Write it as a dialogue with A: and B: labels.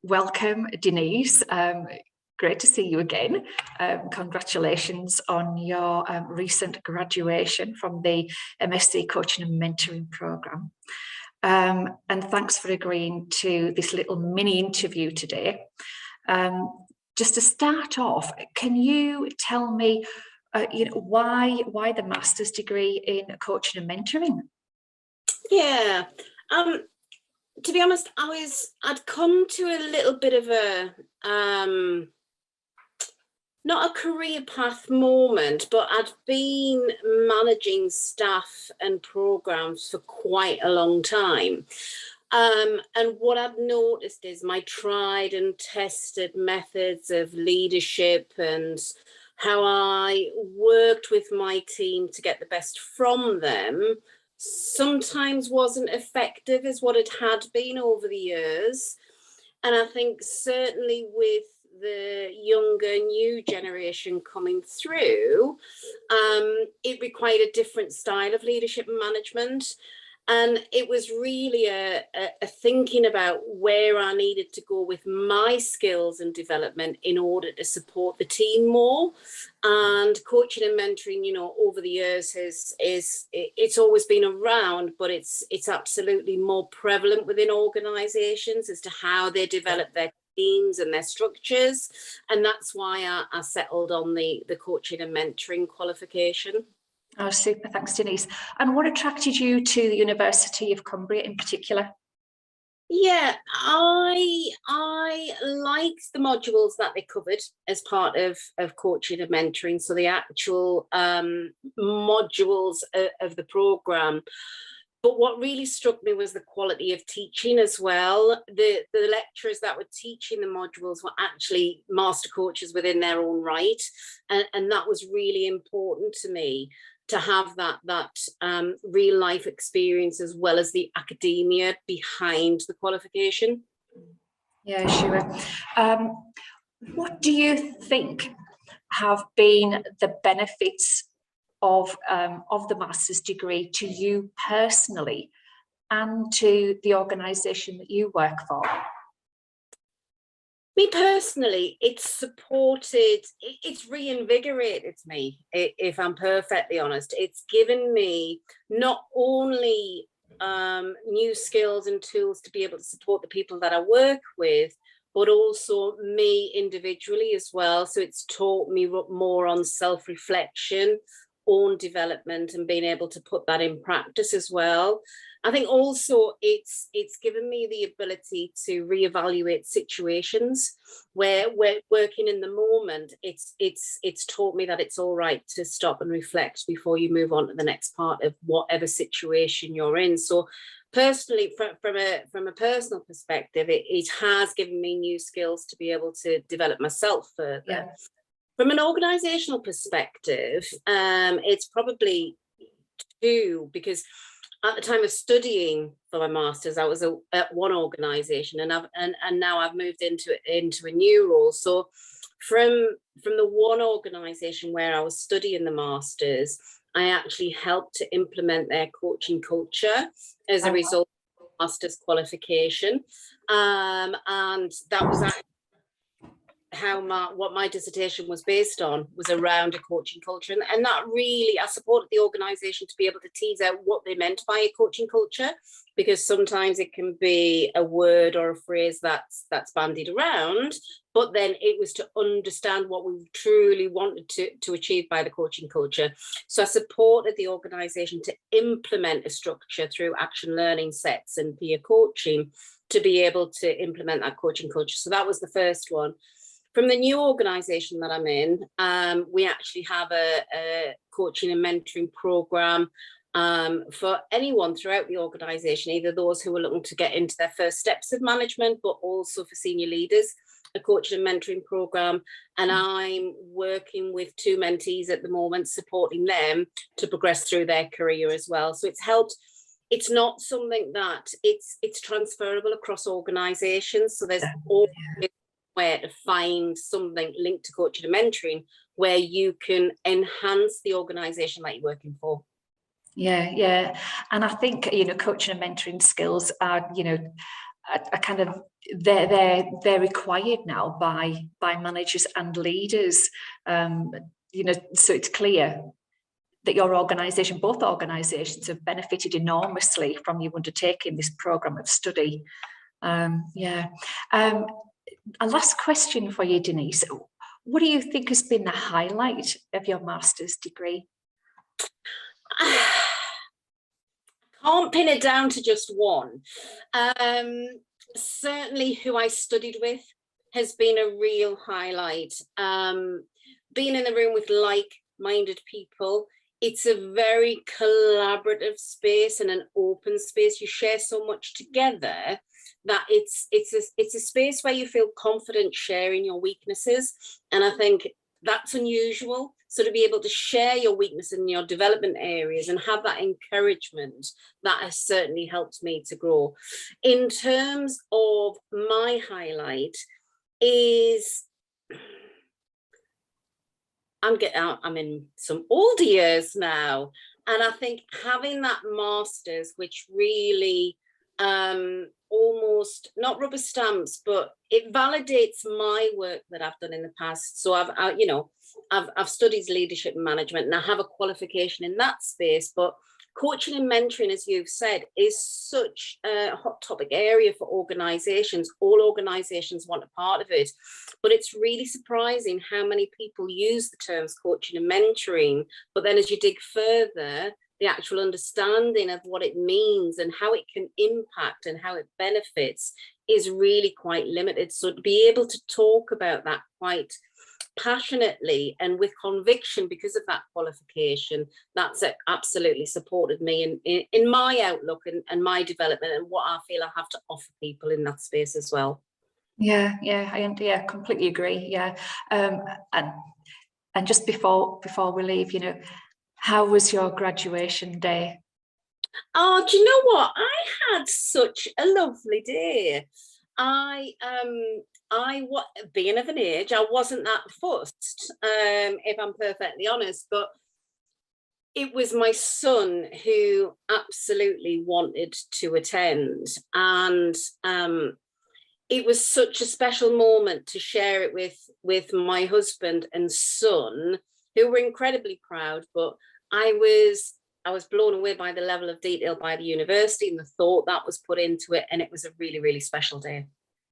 A: welcome, Denise. Great to see you again. Congratulations on your recent graduation from the MSc Coaching and Mentoring programme. And thanks for agreeing to this little mini interview today. Just to start off, can you tell me, why the master's degree in coaching and mentoring?
B: Yeah. To be honest, I'd come to a little bit of a not a career path moment, but I'd been managing staff and programs for quite a long time. And what I've noticed is my tried and tested methods of leadership and how I worked with my team to get the best from them sometimes wasn't effective as what it had been over the years. And I think certainly with the younger new generation coming through, it required a different style of leadership and management. And it was really a thinking about where I needed to go with my skills and development in order to support the team more. And coaching and mentoring, over the years it's always been around, but it's absolutely more prevalent within organizations as to how they develop their teams and their structures. And that's why I settled on the coaching and mentoring qualification.
A: Oh, super. Thanks, Denise. And what attracted you to the University of Cumbria in particular?
B: Yeah, I liked the modules that they covered as part of coaching and mentoring. So the actual modules of the programme. But what really struck me was the quality of teaching as well. The lecturers that were teaching the modules were actually master coaches within their own right. And that was really important to me, to have that real life experience as well as the academia behind the qualification.
A: Yeah, sure. What do you think have been the benefits of the master's degree to you personally and to the organisation that you work for?
B: Me personally, it's reinvigorated me, if I'm perfectly honest. It's given me not only new skills and tools to be able to support the people that I work with, but also me individually as well. So it's taught me more on self-reflection, own development, and being able to put that in practice as well. I think also it's given me the ability to reevaluate situations where we're working in the moment. It's taught me that it's all right to stop and reflect before you move on to the next part of whatever situation you're in. So personally, from a personal perspective, it has given me new skills to be able to develop myself further. Yeah. From an organizational perspective, it's probably two, because at the time of studying for my master's, I was at one organization, and now I've moved into a new role. So from the one organization where I was studying the master's, I actually helped to implement their coaching culture as a result of the master's qualification, and that was actually what my dissertation was based on, was around a coaching culture. And that really, I supported the organisation to be able to tease out what they meant by a coaching culture, because sometimes it can be a word or a phrase that's bandied around, but then it was to understand what we truly wanted to achieve by the coaching culture. So I supported the organisation to implement a structure through action learning sets and peer coaching to be able to implement that coaching culture. So that was the first one. From the new organisation that I'm in, we actually have a coaching and mentoring programme for anyone throughout the organisation, either those who are looking to get into their first steps of management, but also for senior leaders, a coaching and mentoring programme. And I'm working with 2 mentees at the moment, supporting them to progress through their career as well. So it's helped. It's not something that it's transferable across organisations. So there's always where to find something linked to coaching and mentoring where you can enhance the organisation that you're working for.
A: Yeah. And I think, coaching and mentoring skills are, are kind of they're required now by managers and leaders. You know, so it's clear that your organisation, both organisations, have benefited enormously from you undertaking this programme of study. A last question for you, Denise. What do you think has been the highlight of your master's degree?
B: Can't pin it down to just one. Certainly who I studied with has been a real highlight. Being in the room with like-minded people, it's a very collaborative space and an open space. You share so much together that it's a space where you feel confident sharing your weaknesses. And I think that's unusual. So to be able to share your weakness in your development areas and have that encouragement, that has certainly helped me to grow. In terms of my highlight is, I'm in some older years now, and I think having that master's, which really almost not rubber stamps, but it validates my work that I've done in the past. So I've studied leadership and management, and I have a qualification in that space. But coaching and mentoring, as you've said, is such a hot topic area for organizations. All organizations want a part of it, but it's really surprising how many people use the terms coaching and mentoring. But then as you dig further, the actual understanding of what it means and how it can impact and how it benefits is really quite limited. So to be able to talk about that quite passionately and with conviction because of that qualification, that's absolutely supported me in my outlook and my development and what I feel I have to offer people in that space as well.
A: I completely agree. And just before we leave, you know, how was your graduation day?
B: Oh, do you know what? I had such a lovely day. Being of an age, I wasn't that fussed, if I'm perfectly honest, but it was my son who absolutely wanted to attend. And it was such a special moment to share it with my husband and son, who were incredibly proud, but I was blown away by the level of detail by the university and the thought that was put into it. And it was a really, really special day.